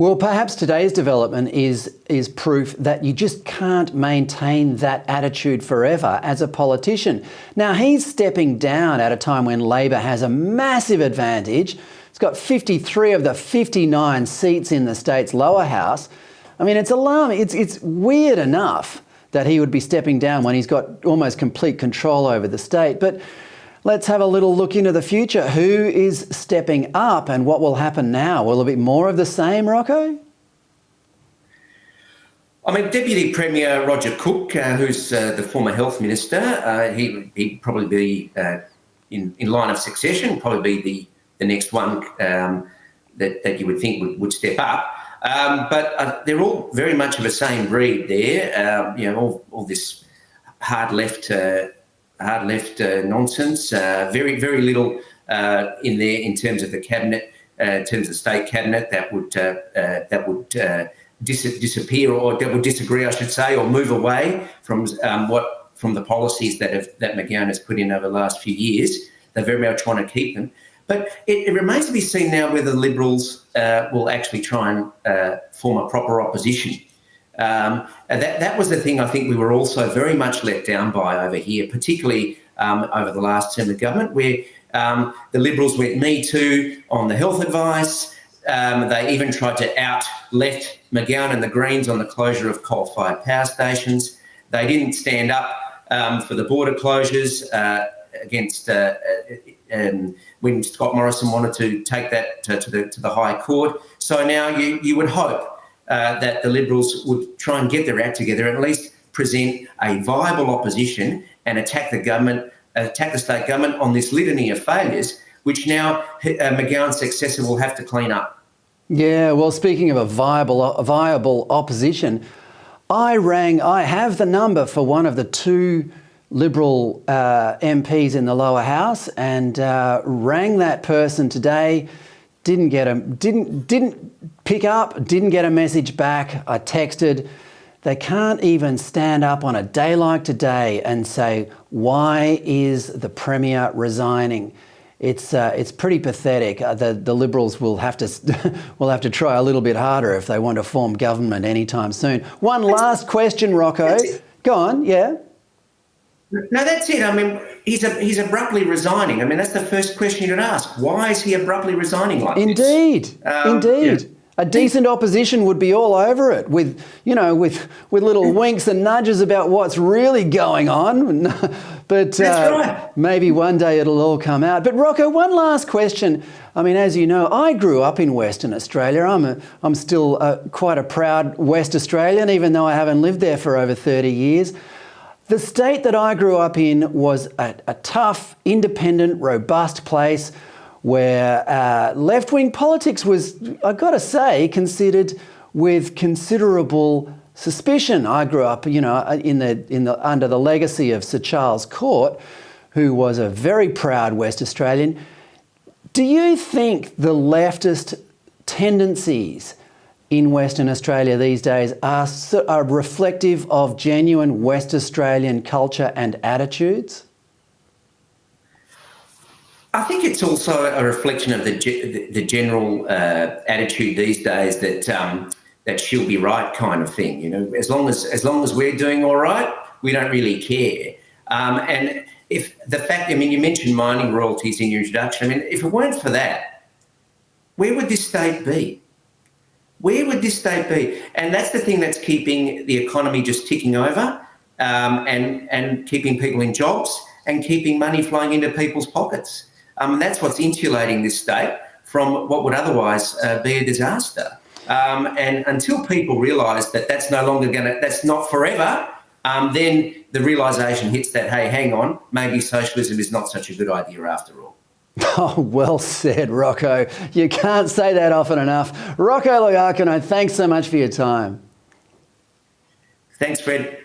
Well, perhaps today's development is proof that you just can't maintain that attitude forever as a politician. Now, he's stepping down at a time when Labor has a massive advantage. It's got 53 of the 59 seats in the state's lower house. I mean, it's alarming. It's weird enough that he would be stepping down when he's got almost complete control over the state. But let's have a little look into the future. Who is stepping up and what will happen now? Will there be more of the same, Rocco? I mean, Deputy Premier Roger Cook, who's the former health minister, he'd probably be in line of succession, probably be the next one that you would think would step up. But they're all very much of the same breed there. All this hard left nonsense. Very little in there in terms of the cabinet, in terms of the state cabinet that would disappear, or that would disagree, I should say, or move away from the policies that McGowan has put in over the last few years. They very much want to keep them. But it remains to be seen now whether the Liberals will actually try and form a proper opposition. That was the thing I think we were also very much let down by over here, particularly over the last term of government, where the Liberals went me too on the health advice. They even tried to out-left McGowan and the Greens on the closure of coal-fired power stations. They didn't stand up for the border closures against when Scott Morrison wanted to take that to the High Court. So now you would hope that the Liberals would try and get their act together and at least present a viable opposition and attack the state government on this litany of failures, which now McGowan's successor will have to clean up. Yeah, well, speaking of a viable opposition, I have the number for one of the two Liberal MPs in the lower house and rang that person today. Didn't pick up, didn't get a message back. I texted. They can't even stand up on a day like today and say, why is the Premier resigning? It's pretty pathetic. The Liberals will have to try a little bit harder if they want to form government anytime soon. One last question, Rocco. Go on, yeah. No, that's it. I mean, he's abruptly resigning. I mean, that's the first question you'd ask. Why is he abruptly resigning like this? Indeed. Yeah. A decent opposition would be all over it with little winks and nudges about what's really going on. But that's right. Maybe one day it'll all come out. But Rocco, one last question. I mean, as you know, I grew up in Western Australia. I'm still quite a proud West Australian, even though I haven't lived there for over 30 years. The state that I grew up in was a tough, independent, robust place where left-wing politics was, I've got to say, considered with considerable suspicion. I grew up, under the legacy of Sir Charles Court, who was a very proud West Australian. Do you think the leftist tendencies in Western Australia these days are reflective of genuine West Australian culture and attitudes? I think it's also a reflection of the general attitude these days that she'll be right kind of thing. You know, as long as we're doing all right, we don't really care. And if the fact, I mean, you mentioned mining royalties in your introduction. I mean, if it weren't for that, where would this state be? Where would this state be? And that's the thing that's keeping the economy just ticking over, and keeping people in jobs and keeping money flowing into people's pockets. That's what's insulating this state from what would otherwise be a disaster. And until people realise that that's not forever, then the realisation hits that, hey, hang on, maybe socialism is not such a good idea after all. Oh, well said, Rocco. You can't say that often enough. Rocco Loiacono, thanks so much for your time. Thanks, Fred.